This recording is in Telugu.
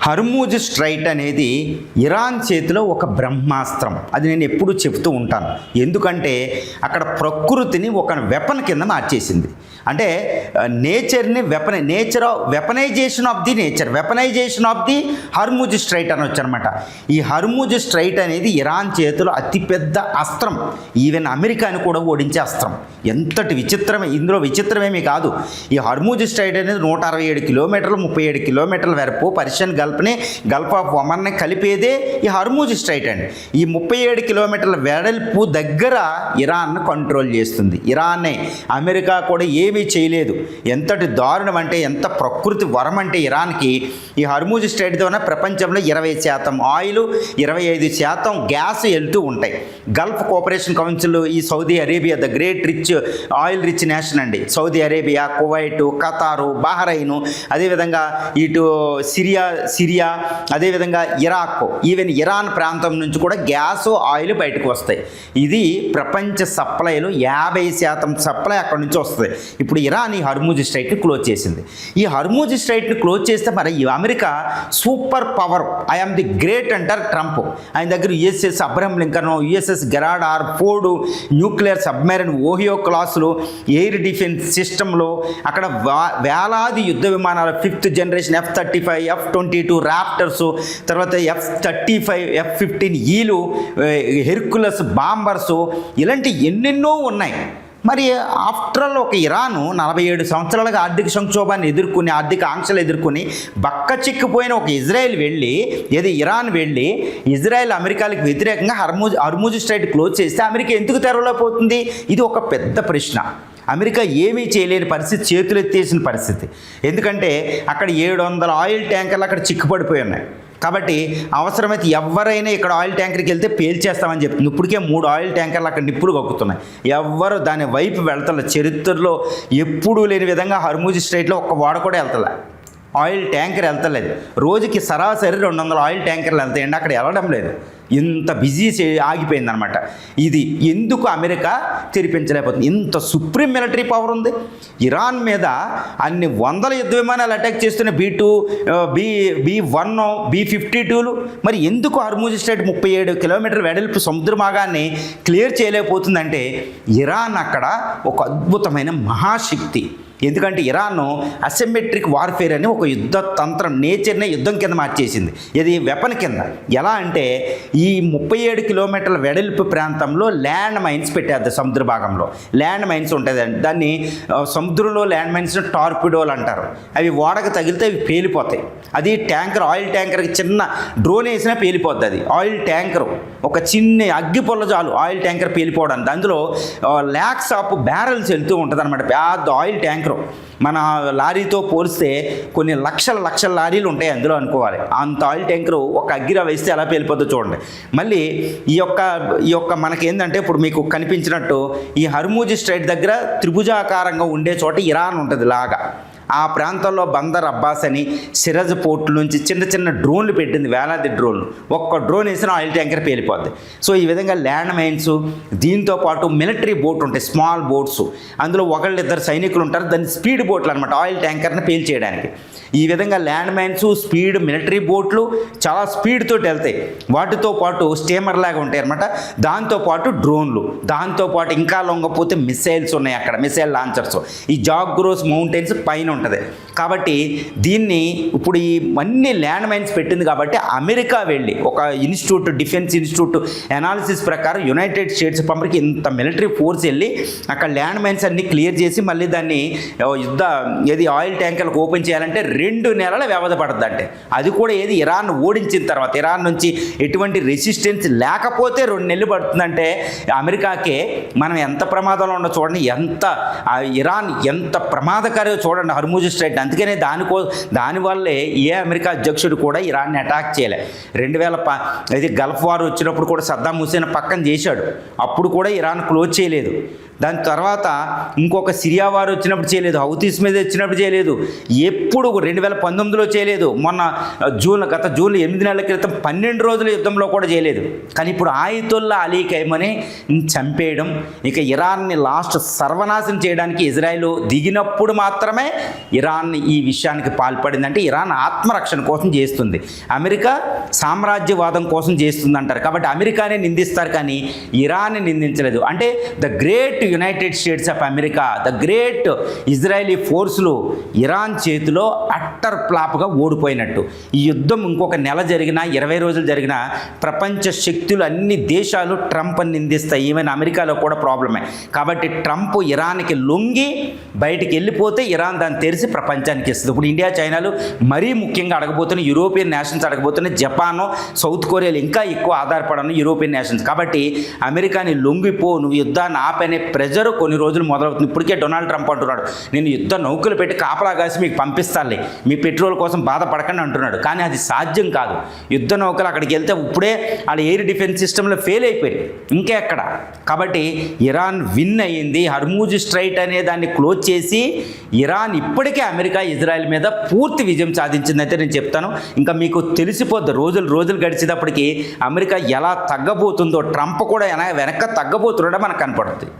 హర్మూజ్ స్ట్రైట్ అనేది ఇరాన్ చేతిలో ఒక బ్రహ్మాస్త్రం. అది నేను ఎప్పుడూ చెప్తూ ఉంటాను. ఎందుకంటే అక్కడ ప్రకృతిని ఒక వెపన్ కింద మార్చేసింది. అంటే నేచర్ని weaponisation of the nature, weaponisation of the Hormuz straight అనొచ్చు అనమాట. ఈ హర్మూజ్ స్ట్రైట్ అనేది ఇరాన్ చేతిలో అతిపెద్ద అస్త్రం. ఈవెన్ అమెరికాని కూడా ఓడించే అస్త్రం. ఎంతటి విచిత్రమే, ఇందులో విచిత్రమేమీ కాదు. ఈ హర్మూజ్ స్ట్రైట్ అనేది 167 కిలోమీటర్లు, 37 కిలోమీటర్ల వరకు పర్షియన్ గల్ఫ్ని, గల్ఫ్ ఆఫ్ ఒమన్ని కలిపేదే ఈ హర్మూజ్ స్ట్రైట్ అండి. ఈ 37 కిలోమీటర్ల వెడల్పు దగ్గర ఇరాన్ను కంట్రోల్ చేస్తుంది. ఇరాన్నే, అమెరికా కూడా ఏమీ చేయలేదు. ఎంతటి దారుణం అంటే, ఎంత ప్రకృతి వరం అంటే ఇరాన్కి ఈ హర్మూజ్ స్ట్రైట్ ద్వారా ప్రపంచంలో 20% ఆయిల్, 25% గ్యాస్ వెళ్తూ ఉంటాయి. గల్ఫ్ కోఆపరేషన్ కౌన్సిల్, ఈ Saudi Arabia the great rich oil rich nation అండి. Saudi Arabia, Kuwait, Qatar, Bahrain, అదేవిధంగా ఇటు సిరియా, అదేవిధంగా ఇరాక్, ఈవెన్ ఇరాన్ ప్రాంతం నుంచి కూడా గ్యాస్, ఆయిల్ బయటకు వస్తాయి. ఇది ప్రపంచ సప్లైలో 50% సప్లై అక్కడ నుంచి వస్తుంది. ఇప్పుడు ఇరాన్ ఈ హర్మూజ్ స్ట్రైట్ని క్లోజ్ చేసింది. ఈ హర్మూజ్ స్ట్రైట్ని క్లోజ్ చేస్తే మరి America superpower, I'm the great అంటారు ట్రంప్. ఆయన దగ్గర USS Abraham Lincoln, USS Gerald R Ford, nuclear submarine Ohio క్లాసులు, ఎయిర్ డిఫెన్స్ సిస్టంలో అక్కడ వేలాది యుద్ధ విమానాలు, 5th generation F-35, F-22 raptors, తర్వాత F-35, F-15Eలు, హెర్కులస్ బాంబర్స్, ఇలాంటి ఎన్నెన్నో ఉన్నాయి. మరి ఆఫ్టర్ ఆల్ ఒక ఇరాను 47 సంవత్సరాలుగా ఆర్థిక సంక్షోభాన్ని ఎదుర్కొని, ఆర్థిక ఆంక్షలు ఎదుర్కొని బక్క చిక్కిపోయిన ఒక ఇరాన్ వెళ్ళి ఇజ్రాయెల్ అమెరికాలకు వ్యతిరేకంగా హర్మూజ్ స్ట్రైట్ క్లోజ్ చేస్తే అమెరికా ఎందుకు తెరవలేకపోతుంది? ఇది ఒక పెద్ద ప్రశ్న. అమెరికా ఏమీ చేయలేని పరిస్థితి, చేతులు ఎత్తేసిన పరిస్థితి. ఎందుకంటే అక్కడ 700 ఆయిల్ ట్యాంకర్లు అక్కడ చిక్కుపడిపోయి ఉన్నాయి. కాబట్టి అవసరమైతే ఎవరైనా ఇక్కడ ఆయిల్ ట్యాంకర్కి వెళ్తే పేల్చేస్తామని చెప్తుంది. ఇప్పటికే 3 ఆయిల్ ట్యాంకర్లు అక్కడ నిప్పులు కక్కుతున్నాయి. ఎవ్వరు దాని వైపు వెళ్తలే. చరిత్రలో ఎప్పుడూ లేని విధంగా హర్మూజ్ స్ట్రైట్లో ఒక్క వాడ కూడా వెళ్తలే, ఆయిల్ ట్యాంకర్ వెళ్తలేదు. రోజుకి సరాసరి 200 ఆయిల్ ట్యాంకర్లు వెళ్తాయండి, అక్కడ వెళ్ళడం లేదు. ఇంత బిజీ ఆగిపోయిందనమాట. ఇది ఎందుకు అమెరికా తెరిపించలేకపోతుంది? ఇంత సుప్రీం మిలిటరీ పవర్ ఉంది ఇరాన్ మీద. అన్ని వందల యుద్ధ విమానాలు అటాక్ చేస్తున్న B-2, B-1, B-52లు. మరి ఎందుకు హర్మూజ్ స్ట్రైట్ 37 కిలోమీటర్ల వెడల్పు సముద్ర భాగాన్ని క్లియర్ చేయలేకపోతుందంటే, ఇరాన్ అక్కడ ఒక అద్భుతమైన మహాశక్తి. ఎందుకంటే ఇరాన్ అసిమెట్రిక్ వార్ఫేర్ అని ఒక యుద్ధ తంత్రం, నేచర్నే యుద్ధం కింద మార్చేసింది. ఇది వెపన్ కింద. ఎలా అంటే ఈ 37 కిలోమీటర్ల వెడల్పు ప్రాంతంలో ల్యాండ్ మైన్స్ పెట్టేది. సముద్ర భాగంలో ల్యాండ్ మైన్స్ ఉంటుంది. దాన్ని సముద్రంలో ల్యాండ్ మైన్స్ టార్పిడోలు అంటారు. అవి ఓడకు తగిలితే అవి పేలిపోతాయి. అది ట్యాంకర్, ఆయిల్ ట్యాంకర్కి చిన్న డ్రోన్ వేసినా పేలిపోద్ది. అది ఆయిల్ ట్యాంకర్, ఒక చిన్న అగ్గి పొల్ల చాలు ఆయిల్ ట్యాంకర్ పేలిపోవడానికి. అందులో ల్యాక్స్ ఆఫ్ బ్యారెల్స్ వెళ్తూ ఉంటుంది అనమాట. పెద్ద ఆయిల్ ట్యాంకర్ మన లారీతో పోలిస్తే కొన్ని లక్షల లారీలు ఉంటాయి అందులో అనుకోవాలి. అంత ఆయిల్ ట్యాంకరు ఒక అగ్గిరా వేస్తే ఎలా పేలిపోద్దో చూడండి. మళ్ళీ ఈ యొక్క మనకేందంటే ఇప్పుడు మీకు కనిపించినట్టు ఈ హర్మూజ్ స్ట్రైట్ దగ్గర త్రిభుజాకారంగా ఉండే చోట ఇరాన్ ఉంటుంది లాగా. ఆ ప్రాంతంలో బందర్ అబ్బాస్ అని సిరజ్ పోర్ట్ నుంచి చిన్న డ్రోన్లు పెట్టింది, వేలాది డ్రోన్లు. ఒక్క డ్రోన్ వేసిన ఆయిల్ ట్యాంకర్ పేలిపోద్ది. సో ఈ విధంగా ల్యాండ్ మైన్స్, దీంతోపాటు మిలిటరీ బోట్ ఉంటాయి, స్మాల్ బోట్స్. అందులో 1-2 సైనికులు ఉంటారు. దాన్ని స్పీడ్ బోట్లు అనమాట, ఆయిల్ ట్యాంకర్ని పేల్చేయడానికి. ఈ విధంగా ల్యాండ్ మైన్స్, స్పీడ్ మిలిటరీ బోట్లు చాలా స్పీడ్ తోటి వెళ్తాయి. వాటితో పాటు స్టీమర్ లాగా ఉంటాయి అనమాట. దాంతోపాటు డ్రోన్లు, దాంతోపాటు ఇంకా లొంగపోతే మిసైల్స్ ఉన్నాయి అక్కడ, మిసైల్ లాంచర్స్. ఈ జాగ్రోస్ మౌంటైన్స్ పైన ఉంటుంది. కాబట్టి దీన్ని ఇప్పుడు ఈ అన్ని ల్యాండ్ మైన్స్ పెట్టింది కాబట్టి అమెరికా వెళ్ళి ఒక ఇన్స్టిట్యూట్, డిఫెన్స్ ఇన్స్టిట్యూట్ అనాలిసిస్ ప్రకారం యునైటెడ్ స్టేట్స్ పంపరికి ఇంత మిలిటరీ ఫోర్స్ వెళ్ళి అక్కడ ల్యాండ్ మైన్స్ అన్ని క్లియర్ చేసి మళ్ళీ దాన్ని ఆయిల్ ట్యాంకర్లకు ఓపెన్ చేయాలంటే 2 నెలల వ్యవధి పడుతుంది. అంటే అది కూడా ఇరాన్ ఓడించిన తర్వాత, ఇరాన్ నుంచి ఎటువంటి రెసిస్టెన్స్ లేకపోతే 2 నెలలు పడుతుందంటే అమెరికాకే మనం ఎంత ప్రమాదంలో ఉండో చూడండి. ఇరాన్ ఎంత ప్రమాదకారో చూడండి హర్మూజ్ స్ట్రైట్. అందుకనే దానివల్లే అమెరికా అధ్యక్షుడు కూడా ఇరాన్ని అటాక్ చేయలే. 2000 గల్ఫ్ వార్ వచ్చినప్పుడు కూడా సద్దాం హుసేన్ పక్కన చేశాడు, అప్పుడు కూడా ఇరాన్ క్లోజ్ చేయలేదు. దాని తర్వాత ఇంకొక సిరియా వారు వచ్చినప్పుడు చేయలేదు, హౌతీస్ మీద వచ్చినప్పుడు చేయలేదు, ఎప్పుడు 2019లో చేయలేదు, మొన్న గత జూన్ 8 నెలల క్రితం 12 రోజుల యుద్ధంలో కూడా చేయలేదు. కానీ ఇప్పుడు ఆయితుల్లా అలీ ఖైమని చంపేయడం, ఇక ఇరాన్ని లాస్ట్ సర్వనాశనం చేయడానికి ఇజ్రాయెల్ దిగినప్పుడు మాత్రమే ఇరాన్ ఈ విషయానికి పాల్పడింది. అంటే ఇరాన్ ఆత్మరక్షణ కోసం చేస్తుంది, అమెరికా సామ్రాజ్యవాదం కోసం చేస్తుంది అంటారు. కాబట్టి అమెరికానే నిందిస్తారు కానీ ఇరాన్ని నిందించలేదు. అంటే the great United States of America, the great Israeli ఫోర్సులు ఇరాన్ చేతిలో అట్టర్ ఫ్లాప్గా ఓడిపోయినట్టు. ఈ యుద్ధం ఇంకొక నెల జరిగినా 20 రోజులు జరిగినా ప్రపంచ శక్తులు అన్ని దేశాలు ట్రంప్ నిందిస్తాయి. ఈవెన్ అమెరికాలో కూడా ప్రాబ్లమే. కాబట్టి ట్రంప్ ఇరాన్కి లొంగి బయటికి వెళ్ళిపోతే ఇరాన్ దాన్ని తెరిచి ప్రపంచానికి ఇస్తుంది. ఇప్పుడు ఇండియా చైనాలు మరీ ముఖ్యంగా అడగబోతున్న, యూరోపియన్ నేషన్స్ అడగబోతున్న, జపాన్ సౌత్ కొరియాలు ఇంకా ఎక్కువ ఆధారపడను యూరోపియన్ నేషన్స్. కాబట్టి అమెరికాని లొంగిపో, నువ్వు యుద్ధాన్ని ఆపనే ప్రెజర్ కొన్ని రోజులు మొదలవుతుంది. ఇప్పటికే డొనాల్డ్ ట్రంప్ అంటున్నాడు, నేను యుద్ధ నౌకలు పెట్టి కాపలా కాసి మీకు పంపిస్తానులే, మీ పెట్రోల్ కోసం బాధపడకండి అంటున్నాడు. కానీ అది సాధ్యం కాదు. యుద్ధ నౌకలు అక్కడికి వెళ్తే ఇప్పుడే వాళ్ళ ఎయిర్ డిఫెన్స్ సిస్టంలో ఫెయిల్ అయిపోయి ఇంకా ఎక్కడ. కాబట్టి ఇరాన్ విన్ అయ్యింది. హర్మూజ్ స్ట్రైట్ అనే దాన్ని క్లోజ్ చేసి ఇరాన్ ఇప్పటికే అమెరికా ఇజ్రాయెల్ మీద పూర్తి విజయం సాధించిందైతే నేను చెప్తాను. ఇంకా మీకు తెలిసిపోద్ది రోజులు గడిచేటప్పటికి అమెరికా ఎలా తగ్గబోతుందో, ట్రంప్ కూడా వెనక్కి తగ్గబోతున్నాడో మనకు కనపడుతుంది.